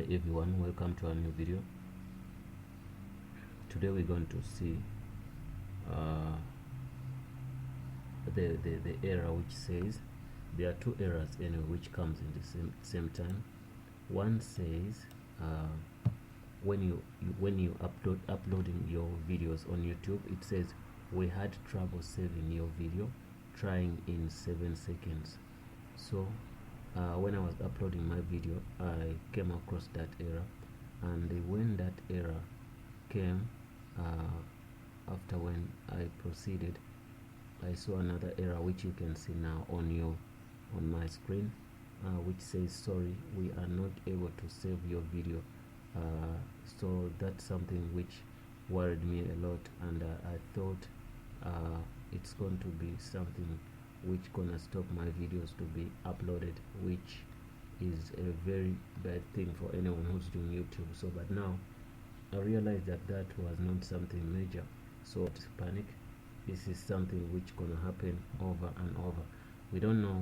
Hi everyone, welcome to a new video. Today we're going to see the error which says there are two errors anyway which comes in the same time. One says when you uploading your videos on YouTube, it says we had trouble saving your video, trying in 7 seconds. So when I was uploading my video, I came across that error, and when that error came, after when I proceeded, I saw another error which you can see now on my screen, which says sorry, we are not able to save your video. So that's something which worried me a lot, and I thought it's going to be something which gonna stop my videos to be uploaded, which is a very bad thing for anyone who's doing YouTube. So but now I realized that that was not something major, so don't panic. This is something which gonna happen over and over. We don't know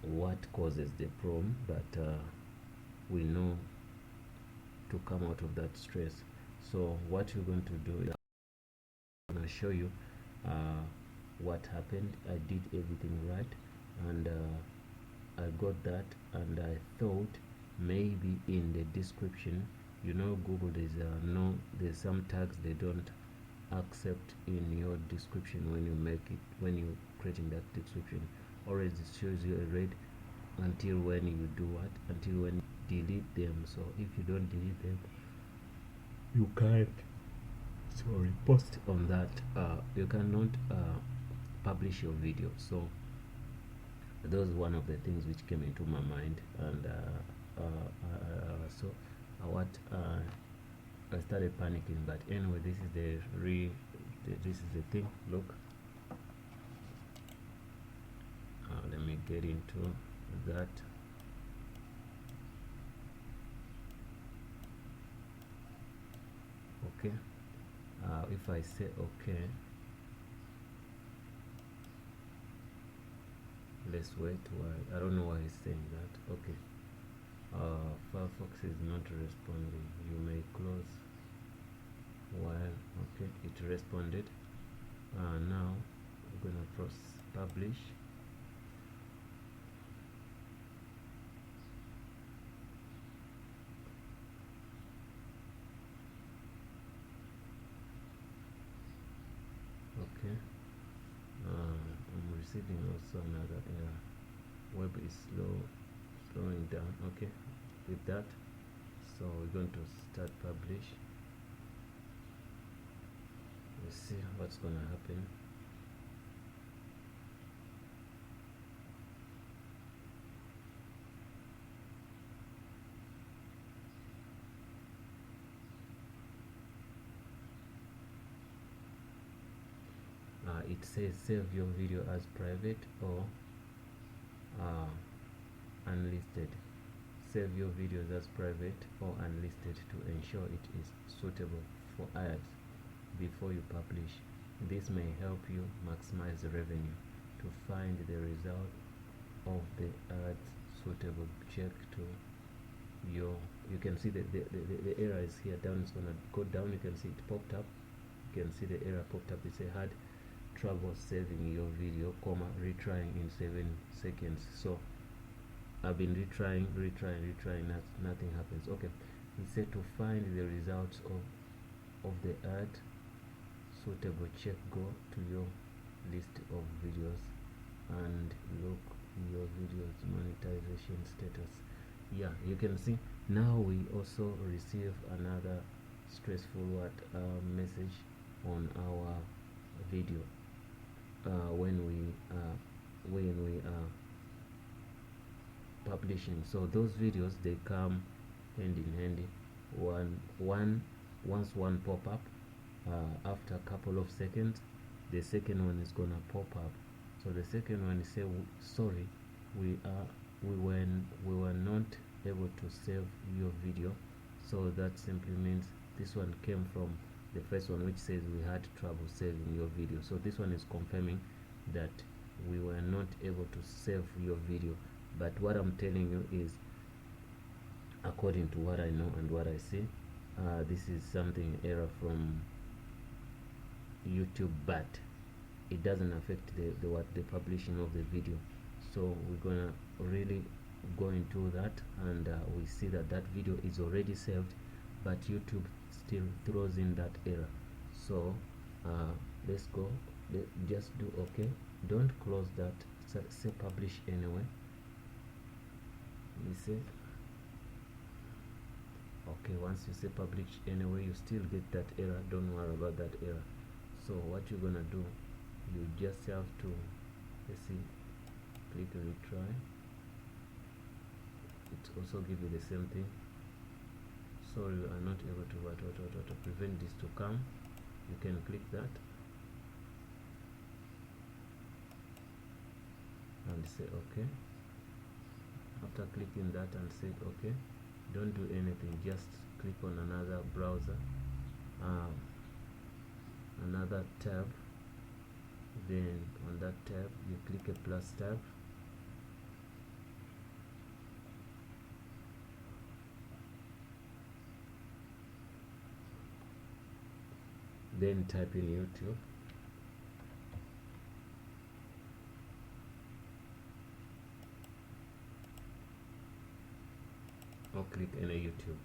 what causes the problem, but we know to come out of that stress. So what you're going to do is I'm going to show you what happened. I did everything right, and I got that, and I thought maybe in the description, you know, Google, there's some tags they don't accept in your description when you're creating that description. Always it shows you a red until when you do what, until when you delete them. So if you don't delete them, you can't post on that. You cannot publish your video. So that was one of the things which came into my mind, and I started panicking. But anyway, this is the thing. Look, let me get into that. Okay, if I say okay, let's wait. Why? I don't know why he's saying that. Okay, Firefox is not responding. You may close while. Okay, it responded. Now we're gonna press publish. Okay, I'm receiving also another error. Web is slowing down. Okay, with that, so we're going to start publish. Let's see what's gonna happen. It says save your video as private or unlisted. Save your videos as private or unlisted to ensure it is suitable for ads before you publish. This may help you maximize the revenue. To find the result of the ads suitable, check to you can see the error is here down. It's gonna go down. You can see it popped up. You can see the error popped up. It's a had trouble saving your video, retrying in 7 seconds. So I've been retrying, nothing happens. Okay, it said to find the results of the ad suitable, check, go to your list of videos and look your videos monetization status. Yeah, you can see now we also receive another stressful message on our video when we are publishing. So those videos, they come hand in hand. Once one pop up, after a couple of seconds, the second one is gonna pop up. So the second one is say sorry, we were not able to save your video. So that simply means this one came from the first one, which says we had trouble saving your video. So this one is confirming that we were not able to save your video. But what I'm telling you is according to what I know and what I see. This is something error from YouTube, but it doesn't affect the publishing of the video. So we're gonna really go into that, and we see that that video is already saved, but YouTube still throws in that error. So let's go. Just do okay. Don't close that. Say publish anyway. You see. Okay, once you say publish anyway, you still get that error. Don't worry about that error. So what you're gonna do, you just have to, let's see, click retry. It also give you the same thing. Sorry, you are not able to prevent this to come. You can click that and say okay. After clicking that and say okay, don't do anything, just click on another browser, another tab, then on that tab you click a plus tab, then type in YouTube, or click any YouTube.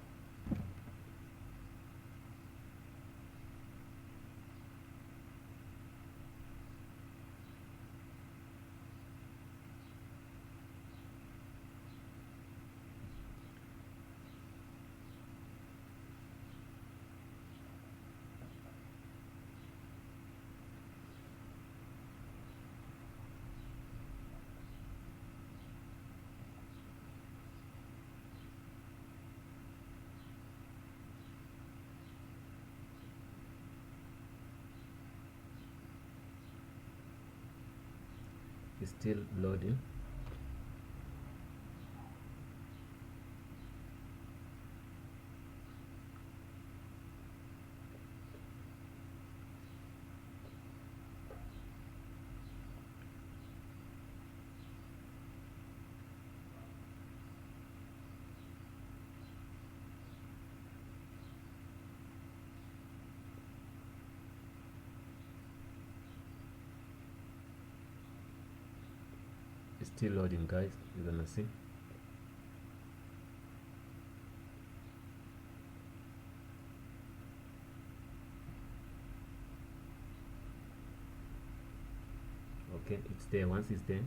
It's still loading. It's still loading, guys. You're gonna see. Okay, it's there. Once it's there,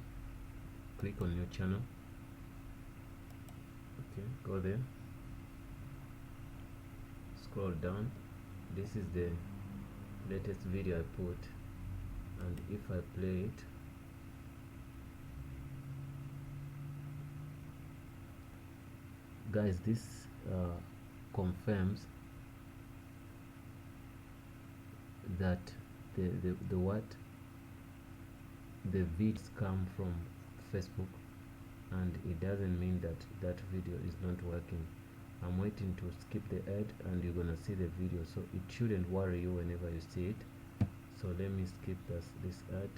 click on your channel. Okay, go there, scroll down. This is the latest video I put, and if I play it, guys, this confirms that the what the vids come from Facebook, and it doesn't mean that that video is not working. I'm waiting to skip the ad and you're gonna see the video, so it shouldn't worry you whenever you see it. So let me skip this ad.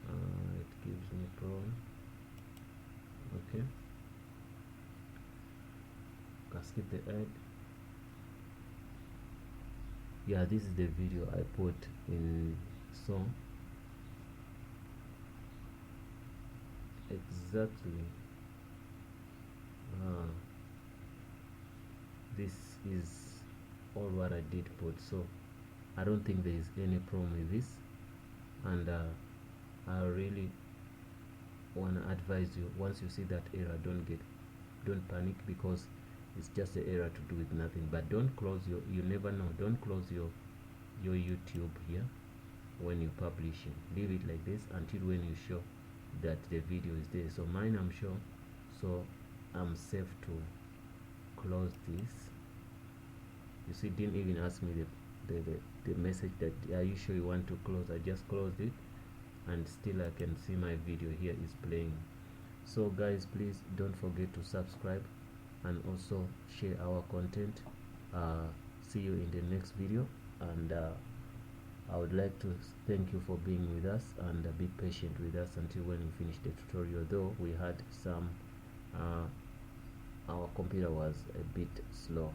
It gives me problem. Okay, can skip the ad. Yeah, this is the video I put in. So exactly, this is all what I did put. So I don't think there is any problem with this, and I really want to advise you, once you see that error, don't panic, because it's just an error to do with nothing. But don't close your, you never know, don't close your YouTube here when you publish it. Leave it like this until when you show that the video is there. So mine, I'm sure, so I'm safe to close this. You see, didn't even ask me the message that are you sure you want to close. I just closed it, and still I can see my video here is playing. So guys, please don't forget to subscribe and also share our content. See you in the next video, and I would like to thank you for being with us, and be patient with us until when we finish the tutorial, though we had some our computer was a bit slow.